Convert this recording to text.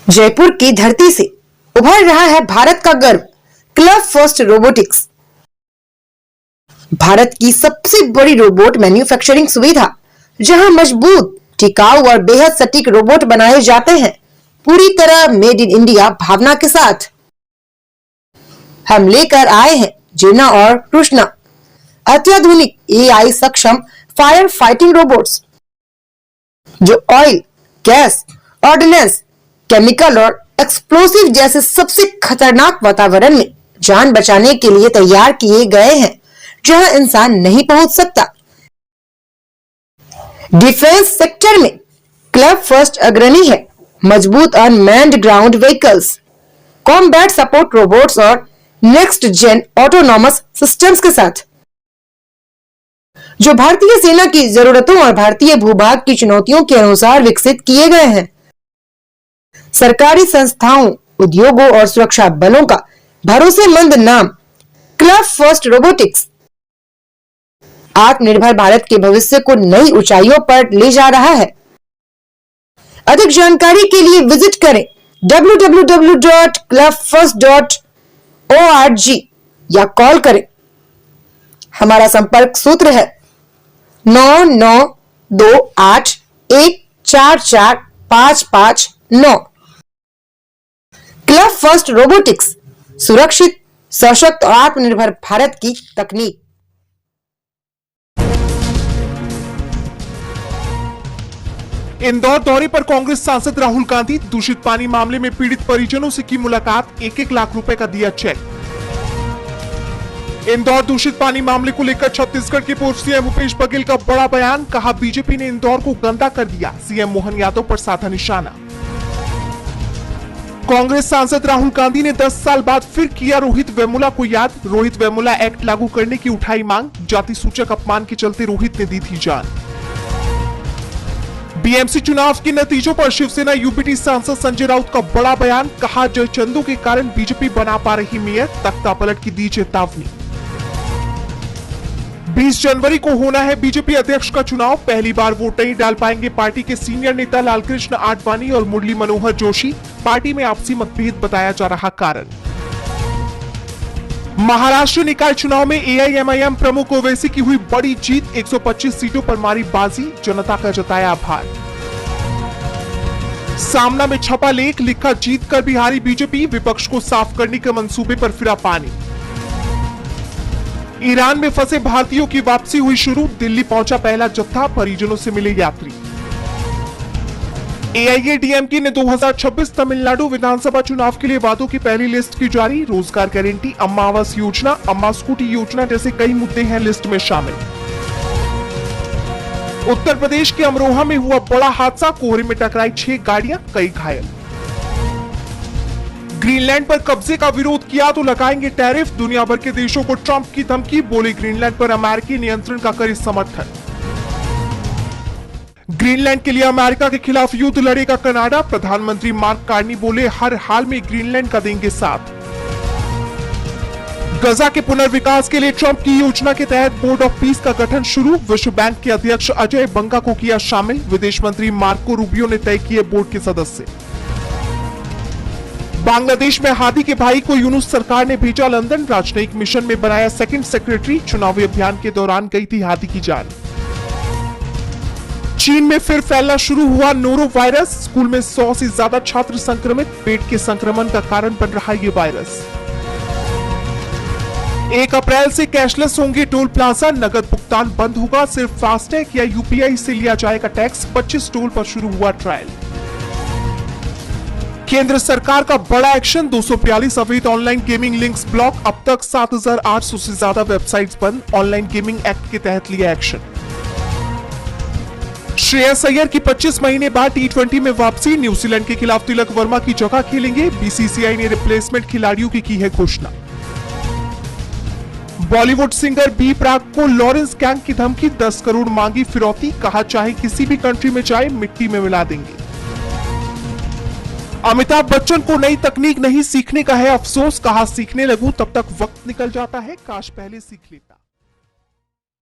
जयपुर की धरती से उभर रहा है भारत का गर्व क्लब फर्स्ट रोबोटिक्स। भारत की सबसे बड़ी रोबोट मैन्युफैक्चरिंग सुविधा, जहां मजबूत, टिकाऊ और बेहद सटीक रोबोट बनाए जाते हैं, पूरी तरह मेड इन इंडिया भावना के साथ। हम लेकर आए हैं जीना और कृष्णा, अत्याधुनिक एआई सक्षम फायर फाइटिंग रोबोट्स, जो ऑयल, गैस, ऑर्डिनेंस, केमिकल और एक्सप्लोसिव जैसे सबसे खतरनाक वातावरण में जान बचाने के लिए तैयार किए गए हैं, जहां इंसान नहीं पहुंच सकता। डिफेंस सेक्टर में क्लब फर्स्ट अग्रणी है, मजबूत unmanned ground vehicles, combat support robots और नेक्स्ट जेन ऑटोनॉमस सिस्टम्स के साथ, जो भारतीय सेना की जरूरतों और भारतीय भूभाग की चुनौतियों के अनुसार विकसित किए गए हैं। सरकारी संस्थाओं, उद्योगों और सुरक्षा बलों का भरोसेमंद नाम क्लब फर्स्ट रोबोटिक्स आत्मनिर्भर भारत के भविष्य को नई ऊंचाइयों पर ले जा रहा है। अधिक जानकारी के लिए विजिट करें www.clubfirst.org या कॉल करें। हमारा संपर्क सूत्र है 9928144559। क्लब फर्स्ट रोबोटिक्स, सुरक्षित, सशक्त और आत्मनिर्भर भारत की तकनीक। इंदौर दौरे पर कांग्रेस सांसद राहुल गांधी, दूषित पानी मामले में पीड़ित परिजनों से की मुलाकात, 1-1 लाख रुपए का दिया चेक। इंदौर दूषित पानी मामले को लेकर छत्तीसगढ़ के पूर्व सीएम भूपेश बघेल का बड़ा बयान, कहा बीजेपी ने इंदौर को गंदा कर दिया, सीएम मोहन यादव पर साधा निशाना। कांग्रेस सांसद राहुल गांधी ने 10 साल बाद फिर किया रोहित वेमुला को याद, रोहित वेमुला एक्ट लागू करने की उठाई मांग, जाति सूचक अपमान के चलते रोहित ने दी थी जान। बीएमसी चुनाव के नतीजों पर शिवसेना यूपीटी सांसद संजय राउत का बड़ा बयान, कहा जयचंदू के कारण बीजेपी बना पा रही मेयर, तख्ता पलट की दी चेतावनी। 20 जनवरी को होना है बीजेपी अध्यक्ष का चुनाव, पहली बार वोट नहीं डाल पाएंगे पार्टी के सीनियर नेता लालकृष्ण आडवाणी और मुरली मनोहर जोशी, पार्टी में आपसी मतभेद बताया जा रहा कारण। महाराष्ट्र निकाय चुनाव में एआईएमआईएम प्रमुख ओवैसी की हुई बड़ी जीत, 125 सीटों पर मारी बाजी, जनता का जताया आभार। सामना में छपा लेख, लिखा जीत कर भी हारी बीजेपी, विपक्ष को साफ करने के मंसूबे पर फिरा पानी। ईरान में फंसे भारतीयों की वापसी हुई शुरू, दिल्ली पहुंचा पहला जत्था, परिजनों से मिले यात्री। एआईएडीएमके ने 2026 तमिलनाडु विधानसभा चुनाव के लिए वादों की पहली लिस्ट की जारी, रोजगार गारंटी, अम्मा आवास योजना, अम्मा स्कूटी योजना जैसे कई मुद्दे हैं लिस्ट में शामिल। उत्तर प्रदेश के अमरोहा में हुआ बड़ा हादसा, कोहरे में टकराई 6 गाड़ियां, कई घायल। ग्रीनलैंड पर कब्जे का विरोध किया तो लगाएंगे टैरिफ, दुनिया भर के देशों को ट्रंप की धमकी, बोले ग्रीनलैंड पर अमेरिकी नियंत्रण का करे समर्थन। ग्रीनलैंड के लिए अमेरिका के खिलाफ युद्ध लड़ेगा कनाडा, प्रधानमंत्री मार्क कार्नी बोले हर हाल में ग्रीनलैंड का देंगे साथ। गजा के पुनर्विकास के लिए ट्रंप की योजना के तहत बोर्ड ऑफ पीस का गठन शुरू, विश्व बैंक के अध्यक्ष अजय बंगा को किया शामिल, विदेश मंत्री मार्को रूबियो ने तय किए बोर्ड के सदस्य। बांग्लादेश में हादी के भाई को यूनुस सरकार ने भेजा लंदन, राजनयिक मिशन में बनाया सेकंड सेक्रेटरी, चुनावी अभियान के दौरान गई थी हादी की जान। चीन में फिर फैलना शुरू हुआ नोरो वायरस, स्कूल में 100 से ज्यादा छात्र संक्रमित, पेट के संक्रमण का कारण बन रहा ये वायरस। 1 अप्रैल से कैशलेस होंगे टोल प्लाजा, नगद भुगतान बंद होगा, सिर्फ फास्टैग या यूपीआई से लिया जाएगा टैक्स, 25 टोल पर शुरू हुआ ट्रायल। केंद्र सरकार का बड़ा एक्शन, 242 अवैध ऑनलाइन गेमिंग लिंक्स ब्लॉक, अब तक 7800 से ज्यादा वेबसाइट्स बंद, ऑनलाइन गेमिंग एक्ट के तहत लिया एक्शन। श्रेयस अय्यर की 25 महीने बाद T20 में वापसी, न्यूजीलैंड के खिलाफ तिलक वर्मा की जगह खेलेंगे, बीसीसीआई ने रिप्लेसमेंट खिलाड़ियों की है घोषणा। बॉलीवुड सिंगर बी प्राक को लॉरेंस गैंग की धमकी, 10 करोड़ मांगी फिरौती, कहा चाहे किसी भी कंट्री में जाए मिट्टी में मिला देंगे। अमिताभ बच्चन को नई तकनीक नहीं सीखने का है अफसोस, कहा सीखने लगूं तब तक वक्त निकल जाता है, काश पहले सीख लेता।